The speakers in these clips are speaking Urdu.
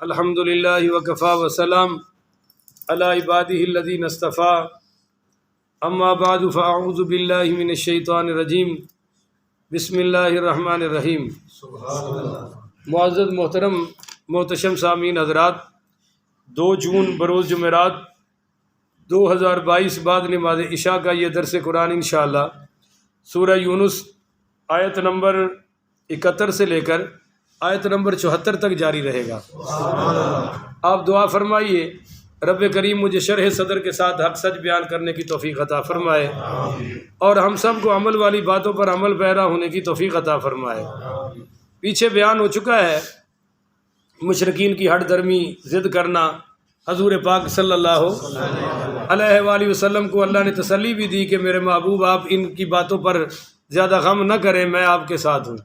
الحمد للہ وکفا وسلام علی عبادہ الذین اصطفیٰ اما بعد فاعوذ باللہ من الشیطان الرجیم بسم اللہ الرحمن الرحیم۔ معزز محترم محتشم سامعین حضرات، 2 جون بروز جمعرات 2022 بعد نماز عشاء کا یہ درس قرآن انشاءاللہ سورہ یونس آیت نمبر 71 سے لے کر آیت نمبر 74 تک جاری رہے گا۔ آپ دعا فرمائیے رب کریم مجھے شرح صدر کے ساتھ حق سچ بیان کرنے کی توفیق عطا فرمائے اور ہم سب کو عمل والی باتوں پر عمل پیرا ہونے کی توفیق عطا فرمائے۔ پیچھے بیان ہو چکا ہے مشرکین کی ہٹ درمی ضد کرنا۔ حضور پاک صلی اللہ علیہ وآلہ وسلم کو اللہ نے تسلی بھی دی کہ میرے محبوب آپ ان کی باتوں پر زیادہ غم نہ کریں، میں آپ کے ساتھ ہوں۔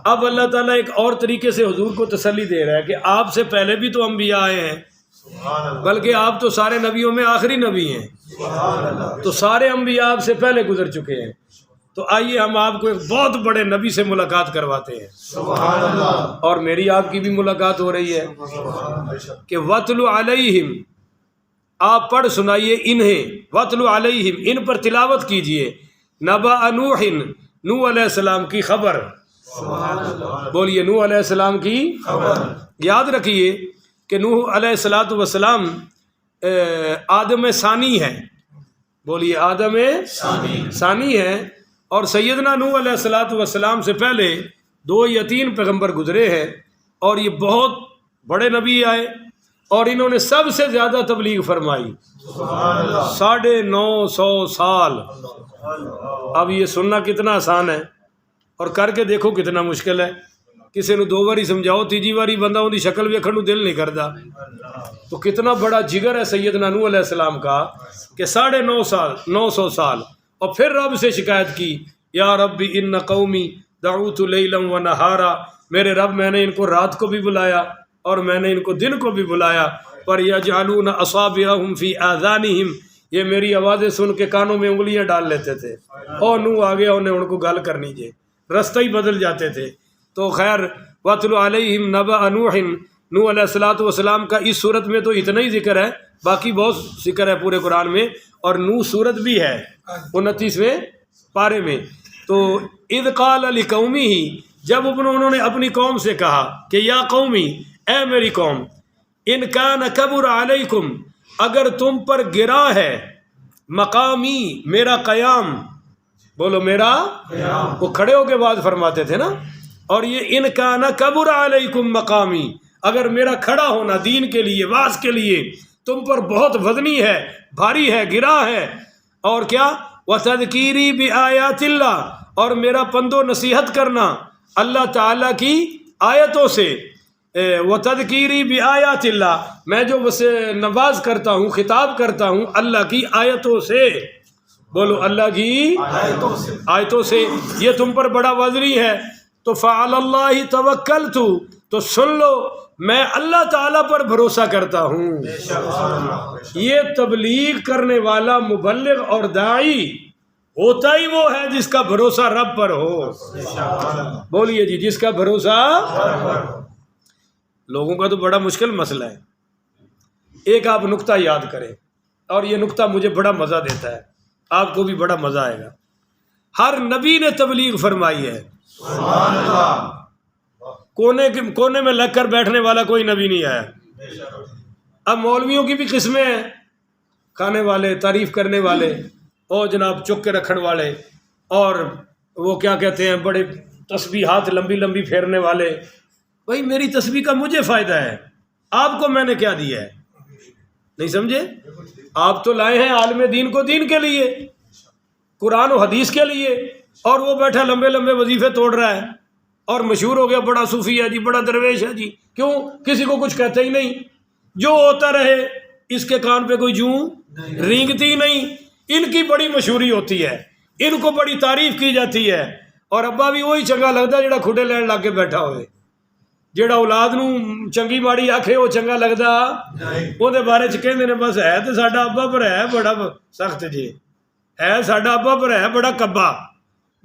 اب اللہ تعالیٰ ایک اور طریقے سے حضور کو تسلی دے رہا ہے کہ آپ سے پہلے بھی تو انبیاء آئے ہیں، بلکہ آپ تو سارے نبیوں میں آخری نبی ہیں، تو سارے انبیاء آپ سے پہلے گزر چکے ہیں۔ تو آئیے ہم آپ کو ایک بہت بڑے نبی سے ملاقات کرواتے ہیں، اور میری آپ کی بھی ملاقات ہو رہی ہے کہ وَاتْلُ عَلَيْهِمْ، آپ پڑھ سنائیے انہیں، وَاتْلُ عَلَيْهِمْ، ان پر تلاوت کیجئے، نَبَأَ نُوحٍ، نوح علیہ السلام کی خبر۔ بولیے نوح علیہ السلام کی خبر۔ یاد رکھیے کہ نوح علیہ السلام آدم ثانی ہے، بولیے آدم ثانی ہے، اور سیدنا نوح علیہ السلام سے پہلے 2 یا 3 پیغمبر گزرے ہیں، اور یہ بہت بڑے نبی آئے اور انہوں نے سب سے زیادہ تبلیغ فرمائی، 950 سال۔ اب یہ سننا کتنا آسان ہے اور کر کے دیکھو کتنا مشکل ہے۔ کسی نے 2 باری سمجھاؤ، تیجی باری بندہ ان کی شکل ویکھن نوں دل نہیں کرتا۔ تو کتنا بڑا جگر ہے سیدنا نوح علیہ السلام کا کہ 950 سال، اور پھر رب سے شکایت کی، یا رب ان قومی دعوت لیلا و نہارا، میرے رب میں نے ان کو رات کو بھی بلایا اور میں نے ان کو دن کو بھی بلایا، پر یجعلون اصابعهم فی آذانہم، یہ میری آوازیں سن کے کانوں میں انگلیاں ڈال لیتے تھے، اور نوح آ گیا انہیں ان کو گال کرنی چاہیے، رستہ ہی بدل جاتے تھے۔ تو خیر وَاتْلُ عَلَيْهِمْ نَبَأَ نُوحٍ، نوح علیہ السلام کا اس صورت میں تو اتنا ہی ذکر ہے، باقی بہت ذکر ہے پورے قرآن میں، اور نوح صورت بھی ہے 29ویں پارے میں۔ تو اذ قال لقومہ، جب انہوں نے اپنی قوم سے کہا کہ یا قومی، اے میری قوم، ان کان کبر علیکم، اگر تم پر گرا ہے مقامی، میرا قیام، بولو میرا قیام، وہ کھڑے ہو کے بات فرماتے تھے نا، اور یہ ان کان کبر علیکم مقامی، اگر میرا کھڑا ہونا دین کے لیے، واعظ کے لیے تم پر بہت وزنی ہے، بھاری ہے، گرا ہے، اور کیا وتذکیری بآیات اللہ، اور میرا پند و نصیحت کرنا اللہ تعالیٰ کی آیتوں سے، وتذکیری بآیات اللہ، میں جو نواز کرتا ہوں، خطاب کرتا ہوں اللہ کی آیتوں سے، بولو اللہ کی آیتوں سے، یہ تم پر بڑا وزنی ہے، تو فعلی اللہ توکلت، تو سن لو میں اللہ تعالیٰ پر بھروسہ کرتا ہوں۔ یہ تبلیغ کرنے والا مبلغ اور داعی ہوتا ہی وہ ہے جس کا بھروسہ رب پر ہو۔ بولیے جی، جس کا بھروسہ۔ لوگوں کا تو بڑا مشکل مسئلہ ہے۔ ایک آپ نکتہ یاد کریں، اور یہ نکتہ مجھے بڑا مزہ دیتا ہے، آپ کو بھی بڑا مزہ آئے گا۔ ہر نبی نے تبلیغ فرمائی ہے، کونے میں لگ کر بیٹھنے والا کوئی نبی نہیں آیا۔ اب مولویوں کی بھی قسمیں ہیں، کھانے والے، تعریف کرنے والے، اور جناب چک کے رکھن والے، اور وہ کیا کہتے ہیں بڑے تسبیحات لمبی لمبی پھیرنے والے۔ بھائی میری تسبیح کا مجھے فائدہ ہے، آپ کو میں نے کیا دیا ہے؟ نہیں سمجھے؟ آپ تو لائے ہیں عالم دین کو دین کے لیے، قرآن و حدیث کے لیے، اور وہ بیٹھا لمبے لمبے وظیفے توڑ رہا ہے اور مشہور ہو گیا بڑا صوفی ہے جی، بڑا درویش ہے جی۔ کیوں؟ کسی کو کچھ کہتے ہی نہیں، جو ہوتا رہے اس کے کان پہ کوئی جوں رینگتی نہیں۔ ان کی بڑی مشہوری ہوتی ہے، ان کو بڑی تعریف کی جاتی ہے، اور ابا بھی وہی چنگا لگتا ہے جڑا کھڈے لین لا کے بیٹھا ہوئے، جڑا اولاد نو چنگی ماڑی آکھے وہ چنگا لگتا، وہ بارے چ کہندے نے بس ہے تو ساڈا ابا پر ہے بڑا سخت جی، ہے ساڈا ابا پر ہے بڑا کبا،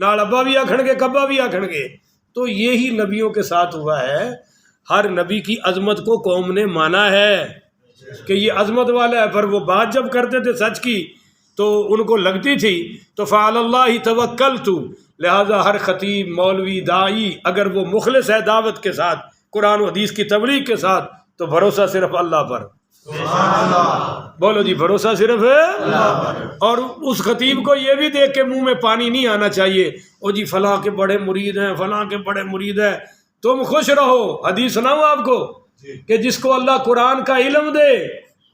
نال ابا بھی آکھن گے کبا بھی آکھن گے۔ تو یہی نبیوں کے ساتھ ہوا ہے، ہر نبی کی عظمت کو قوم نے مانا ہے کہ یہ عظمت والا ہے، پر وہ بات جب کرتے تھے سچ کی تو ان کو لگتی تھی. تو فعلی اللہ توکلت، لہذا ہر خطیب، مولوی، داعی اگر وہ مخلص ہے دعوت کے ساتھ، قرآن و حدیث کی تبلیغ کے ساتھ، تو بھروسہ صرف اللہ پر. بولو جی، بھروسہ صرف اللہ پر. اور اس خطیب کو یہ بھی دیکھ کے منہ میں پانی نہیں آنا چاہیے، او جی فلاں کے بڑے مرید ہیں، فلاں کے بڑے مرید ہیں. تم خوش رہو. حدیث سناؤں آپ کو کہ جس کو اللہ قرآن کا علم دے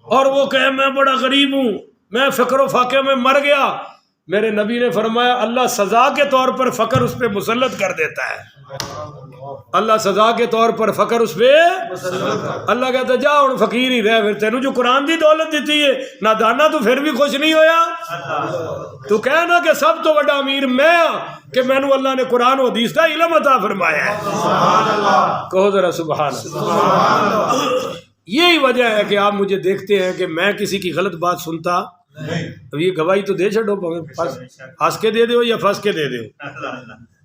اور وہ کہے میں بڑا غریب ہوں، میں فقر و فاقے میں مر گیا، میرے نبی نے فرمایا اللہ سزا کے طور پر فقر اس پہ مسلط کر دیتا ہے. اللہ سزا کے طور پر فقر اس پہ اللہ کہتا ہے جا ہوں فقیر ہی رہ، پھر تینوں جو قرآن دی دولت دیتی ہے نادانا تو پھر بھی خوش نہیں ہویا. تو کہنا کہ سب تو بڑا امیر میں ہاں کہ میں نو اللہ نے قرآن و حدیث کا علم عطا فرمایا ہے. کہو ذرا سبحان اللہ. یہی وجہ ہے کہ آپ مجھے دیکھتے ہیں کہ میں کسی کی غلط بات سنتا. اب یہ گواہی تو دے چھڑو، ہنس کے دے دو یا پھنس کے دے دو.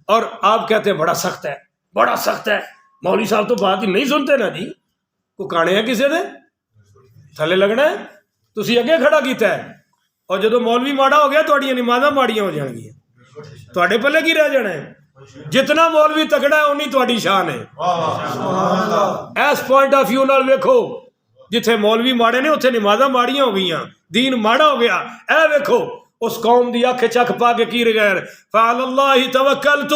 اور آپ کہتے ہیں بڑا سخت ہے، بڑا سخت ہے، مولوی صاحب تو بات ہی نہیں سنتے نا جی. کو کانے ہیں کسی دے تھلے لگنا ہے، تسی اگے کھڑا کیتا ہے، اور جدو مولوی ماڑا ہو گیا تھوڑی نمازاں ماڑیاں ہو جان گیا، تھوڑے پلے کی رہ جانا ہے. جتنا مولوی تکڑا ہے اونی تھوڑی شان ہے. ایس پوائنٹ آف ویو نال ویکھو، جتھے مولوی ماڑے نے اتنے نمازاں ماڑیاں ہو گئیاں، دین ماڑا ہو گیا. اے ویکھو اس قوم دی اکھ چکھ پا کے کی غیر فعلی اللہ توکلت،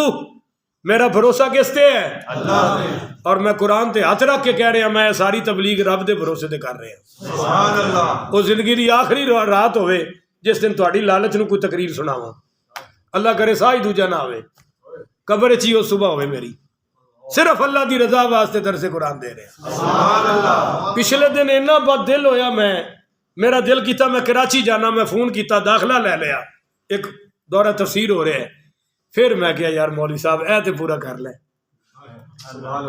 میرا بھروسہ کس تے ہے؟ اللہ تے. اور میں قرآن تے ہاتھ رکھ کے کہہ رہا میں ساری تبلیغ رب دے بھروسے تے کر رہے ہیں. سبحان اللہ. وہ زندگی دی آخری رات ہوئے جس دن تہاڈی لالچ نو کوئی تقریر سناواں، اللہ کرے سا ہی دوجا نہ ہوئے، قبر چی ہو صبح ہوئے میری، صرف اللہ دی رضا واسطے درس قرآن دے رہے ہیں. سبحان اللہ. پچھلے دن اتنا بد دل ہویا، میرا دل کیتا میں کراچی جانا، میں فون کیتا داخلہ لے لیا، ایک دورہ تفسیر ہو رہے ہیں. پھر میں کیا یار مولوی صاحب اے تے پورا کر لیں،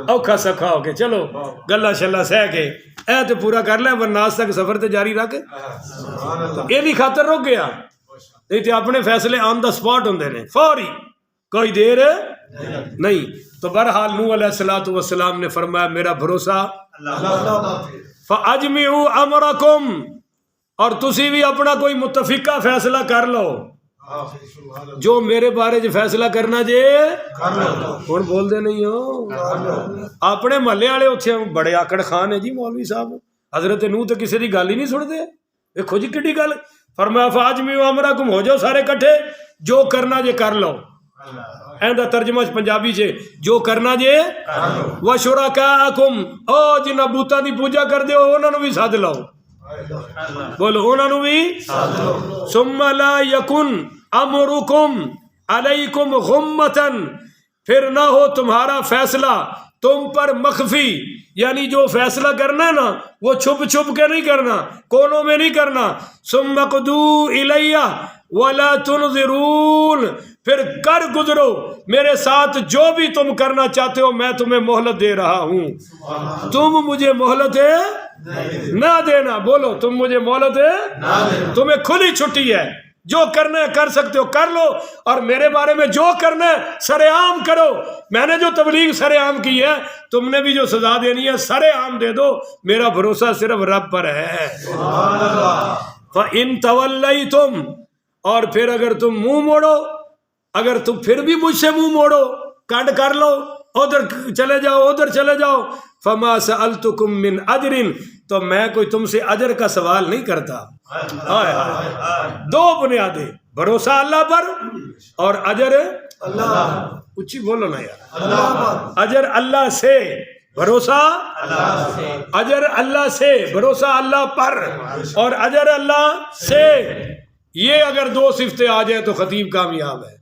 اوکھا سکھا ہو کے چلو گلا شلا سہ کے اے تے پورا کر لیں، ورنہ آج تک سفر تے جاری رکھ. یہ بھی خاطر رک گیا، نہیں تے اپنے فیصلے آن دا سپاٹ ہوندے نے، فوری، کوئی دیر نہیں. تو بہرحال نوح علیہ الصلوۃ والسلام نے فرمایا میرا بھروسہ فَأَجْمِعُوا أَمْرَكُمْ، اور تسی بھی اپنا کوئی متفقہ فیصلہ کر لو، جو میرے بارے جو فیصلہ کرنا جے ہن بول دے نہیں ہو. اپنے محلے والے اتنے بڑے آکڑ خان ہیں جی مولوی صاحب، حضرت نوح تے کسی دی گل ہی نہیں سنتے. دیکھو جی کیڑی گل، فرمایا فَأَجْمِعُوا أَمْرَكُمْ، ہو جاؤ سارے کٹھے، جو کرنا جے کر لو. ایندا ترجمہ پنجابی چ جو کرنا جے وَشُرَكَاءَكُمْ، او جنہاں بوتاں دی پوجا کر دیو انہاں نو بھی سد لو، بولو انہاں نو بھی. ثُمَّ لَا يَكُنْ أَمْرُكُمْ عَلَيْكُمْ غُمَّةً، پھر نہ ہو تمہارا فیصلہ تم پر مخفی، یعنی جو فیصلہ کرنا ہے نا وہ چھپ چھپ کے نہیں کرنا، کونوں میں نہیں کرنا. ثُمَّ اقْضُوا إِلَيَّ وَلَا تُنظِرُونَ، پھر کر گزرو میرے ساتھ جو بھی تم کرنا چاہتے ہو، میں تمہیں مہلت دے رہا ہوں، تم مجھے مہلت نہ دینا. بولو تم مجھے مہلت نہ دینا، تمہیں کھلی چھٹی ہے، جو کرنا ہے کر سکتے ہو کر لو، اور میرے بارے میں جو کرنا ہے سر عام کرو. میں نے جو تبلیغ سر عام کی ہے، تم نے بھی جو سزا دینی ہے سر عام دے دو، میرا بھروسہ صرف رب پر ہے. فَإِن تَوَلَّيْتُمْ، اور پھر اگر تم منہ موڑو، اگر تم پھر بھی مجھ سے منہ موڑو، کٹ کر لو، ادھر چلے جاؤ ادھر چلے جاؤ، فما سألتکم من اجر، تو میں کوئی تم سے اجر کا سوال نہیں کرتا. دو بنیادیں، بھروسہ اللہ پر اور اجر اللہ. کچھ بولو نا یار، اجر اللہ سے، بھروسہ اجر اللہ سے، بھروسہ اللہ پر اور اجر اللہ سے. یہ اگر دو صفتیں آ جائیں تو خطیب کامیاب ہے.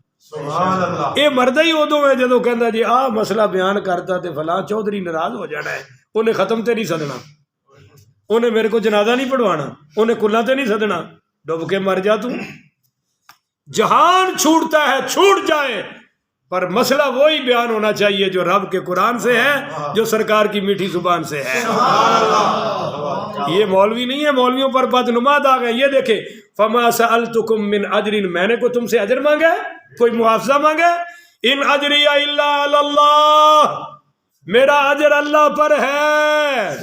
یہ مرد ہی ادو ہے جدو کہندا جی آ مسئلہ بیان کرتا تے فلاں چودھری ناراض ہو جانا ہے، انہیں ختم تے نہیں سدنا، انہیں میرے کو جنازہ نہیں پڑھوانا، انہیں کلاں تے نہیں سدنا، ڈب کے مر جا تو. جہان چھوٹتا ہے چھوٹ جائے، پر مسئلہ وہی بیان ہونا چاہیے جو رب کے قرآن سے ہے، جو سرکار کی میٹھی زبان سے ہے. یہ مولوی نہیں ہے، مولویوں پر بدنماد آ گئے. یہ دیکھیں فما سألتکم من اجر، میں نے کوئی تم سے اجر مانگا ہے، کوئی معاوضہ مانگا ہے؟ ان اجری الا علی اللہ، میرا اجر اللہ پر ہے.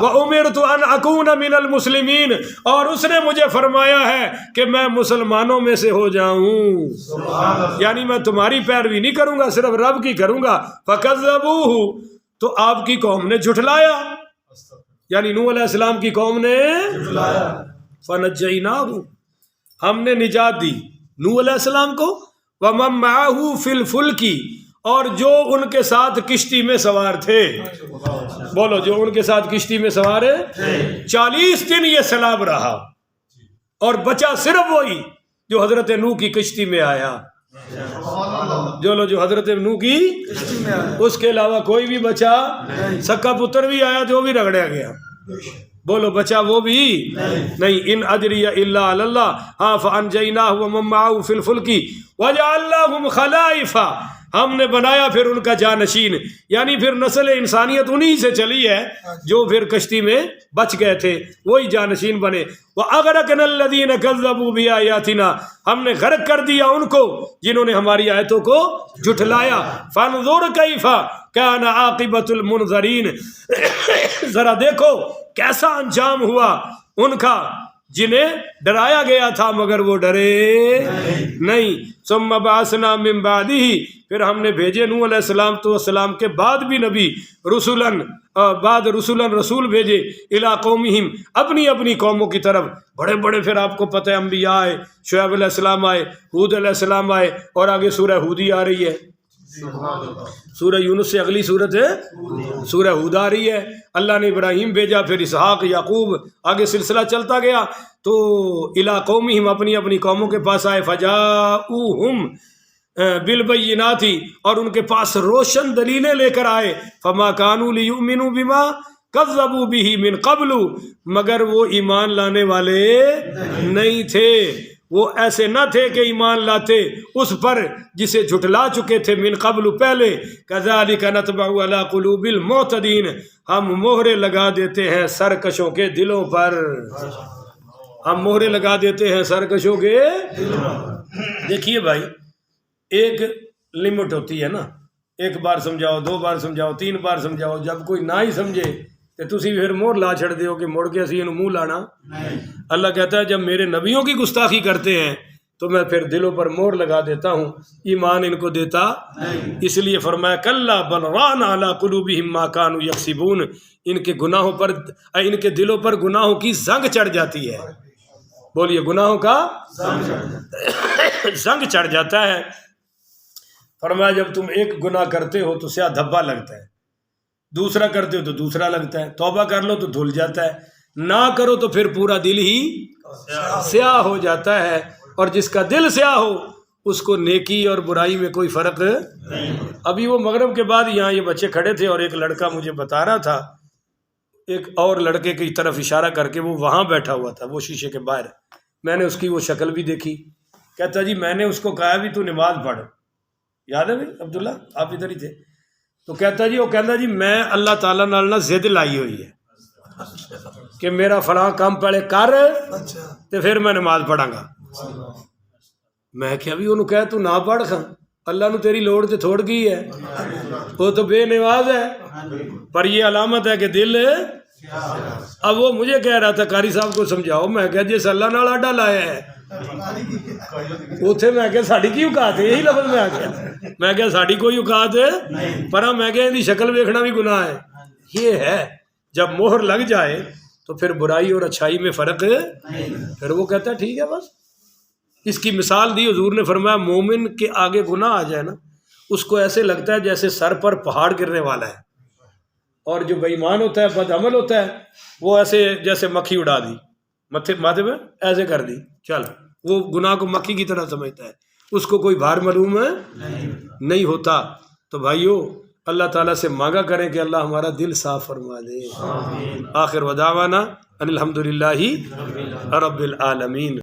وَأُمِرْتُ أَنْ أَكُونَ مِنَ الْمُسْلِمِينَ، اور اس نے مجھے فرمایا ہے کہ میں مسلمانوں میں سے ہو جاؤں، یعنی میں تمہاری پیروی نہیں کروں گا، صرف رب کی کروں گا. فَكَذَّبُوهُ، تو آپ کی قوم نے جھٹلایا، یعنی نوح علیہ السلام کی قوم نے جھٹلایا. فَنَجَّيْنَاهُ، ہم نے نجات دی نوح علیہ السلام کو. وَمَن مَّعَهُ فِي الْفُلْكِ، اور جو ان کے ساتھ کشتی میں سوار تھے. بولو، جو ان کے ساتھ کشتی میں سوار ہے. 40 دن یہ سیلاب رہا اور بچا صرف وہی جو حضرت نوح کی کشتی میں آیا. جو حضرت نوح کی کشتی میں آیا، اس کے علاوہ کوئی بھی بچا. سکا پتر بھی آیا تو وہ بھی رگڑیا گیا. بولو، بچا وہ بھی نہیں. ان اجری الا علی اللہ. ہاں، فانجیناہ ومن معہ فی الفلک وجعلناہم خلائف، ہم نے بنایا پھر ان کا جانشین، یعنی پھر نسل انسانیت انہی سے چلی ہے جو پھر کشتی میں بچ گئے تھے، وہی جانشین بنے. وَأَغْرَقْنَا الَّذِينَ كَذَّبُوا بِآيَاتِنَا، ہم نے غرق کر دیا ان کو جنہوں نے ہماری آیتوں کو جھٹلایا. فَانظُرْ كَيْفَ كَانَ عَاقِبَةُ الْمُنذَرِينَ، ذرا دیکھو کیسا انجام ہوا ان کا جنہیں ڈرایا گیا تھا مگر وہ ڈرے نہیں. ثم بعثنا من بعدہ، پھر ہم نے بھیجے نوح علیہ السلام کے بعد بھی نبی، رسولن رسول بھیجے، الی قومہم، اپنی اپنی قوموں کی طرف. بڑے بڑے پھر آپ کو پتہ ہے انبیاء آئے، شعیب علیہ السلام آئے، ہود علیہ السلام آئے، اور آگے سورہ ہودی آ رہی ہے. سورہ یونس سے اگلی صورت ہے سورہ ہود آ رہی ہے. اللہ نے ابراہیم بھیجا، پھر اسحاق، یعقوب، آگے سلسلہ چلتا گیا. تو الی قومہم، اپنی اپنی قوموں کے پاس آئے. فجاؤہم بالبینات، اور ان کے پاس روشن دلیلیں لے کر آئے. فما کانوا لیؤمنوا بما کذبوا بہ من قبل، مگر وہ ایمان لانے والے نہیں تھے، وہ ایسے نہ تھے کہ ایمان لاتے اس پر جسے جھٹلا چکے تھے من قبل، پہلے. کذالک نطبع علی قلوب المعتدین، ہم مہرے لگا دیتے ہیں سرکشوں کے دلوں پر. ہم مہرے لگا دیتے ہیں سرکشوں کے. دیکھیے بھائی، ایک لمٹ ہوتی ہے نا، ایک بار سمجھاؤ، 2 بار سمجھاؤ، 3 بار سمجھاؤ، جب کوئی نہ ہی سمجھے تو تسی پھر مور لا چھڑ دیو کہ مڑ کے اسی انہوں منہ لانا. اللہ کہتا ہے جب میرے نبیوں کی گستاخی کرتے ہیں تو میں پھر دلوں پر مور لگا دیتا ہوں، ایمان ان کو دیتا. اس لیے فرمایا کلا بل ران علی قلوبہم ما کانوا یکسبون، ان کے گناہوں پر، ان کے دلوں پر گناہوں کی زنگ چڑھ جاتی ہے. بولیے، گناہوں کا زنگ چڑھ جاتا ہے. فرمایا جب تم ایک گناہ کرتے ہو تو سیاہ دھبا لگتا ہے، دوسرا کرتے ہو تو دوسرا لگتا ہے، توبہ کر لو تو دھل جاتا ہے، نہ کرو تو پھر پورا دل ہی سیاہ ہو جاتا ہے. اور جس کا دل سیاہ ہو اس کو نیکی اور برائی میں کوئی فرق نہیں. ابھی وہ مغرب کے بعد یہاں یہ بچے کھڑے تھے اور ایک لڑکا مجھے بتا رہا تھا، ایک اور لڑکے کی طرف اشارہ کر کے، وہ وہاں بیٹھا ہوا تھا وہ شیشے کے باہر. میں نے اس کی وہ شکل بھی دیکھی. کہتا جی میں نے اس کو کہا بھی تو نماز پڑھ. یاد ہے بھائی عبداللہ، آپ ادھر ہی تھے. تو کہتا جی، وہ کہتا جی میں اللہ تعالیٰ نال نہ ضد لائی ہوئی ہے کہ میرا فلاں کام پہلے کر تو پھر میں نماز پڑھاں گا. میں کیا بھی انہوں کہہ تو نہ پڑھ خاں، اللہ نو تیری لوڑ تے تھوڑ گئی ہے، وہ تو بے نواز ہے، پر یہ علامت ہے کہ دل. اب وہ مجھے کہہ رہا تھا قاری صاحب کو سمجھاؤ. میں کہا جس اللہ نال آڈا لایا ہے اتنے میں کہا ساڑی کی اوقات ہے، یہی لفظ میں آ گیا. میں کہا ساڑی کوئی اوقات ہے پر میں کہا ان کی شکل ویکھنا بھی گناہ ہے. یہ ہے جب مہر لگ جائے تو پھر برائی اور اچھائی میں فرق ہے. پھر وہ کہتا ہے ٹھیک ہے بس. اس کی مثال دی حضور نے، فرمایا مومن کے آگے گناہ آ جائے نا، اس کو ایسے لگتا ہے جیسے سر پر پہاڑ گرنے والا ہے، اور جو بے ایمان ہوتا ہے، بد عمل ہوتا ہے، وہ ایسے جیسے مکھی اڑا دی ماتھے میں ایسے کر دی، چل وہ گناہ کو مکھی کی طرح سمجھتا ہے، اس کو کوئی بھار معلوم نہیں ہوتا. تو بھائیو اللہ تعالیٰ سے مانگا کریں کہ اللہ ہمارا دل صاف فرما دے. آخر ودعوانا ان الحمدللہ رب العالمین.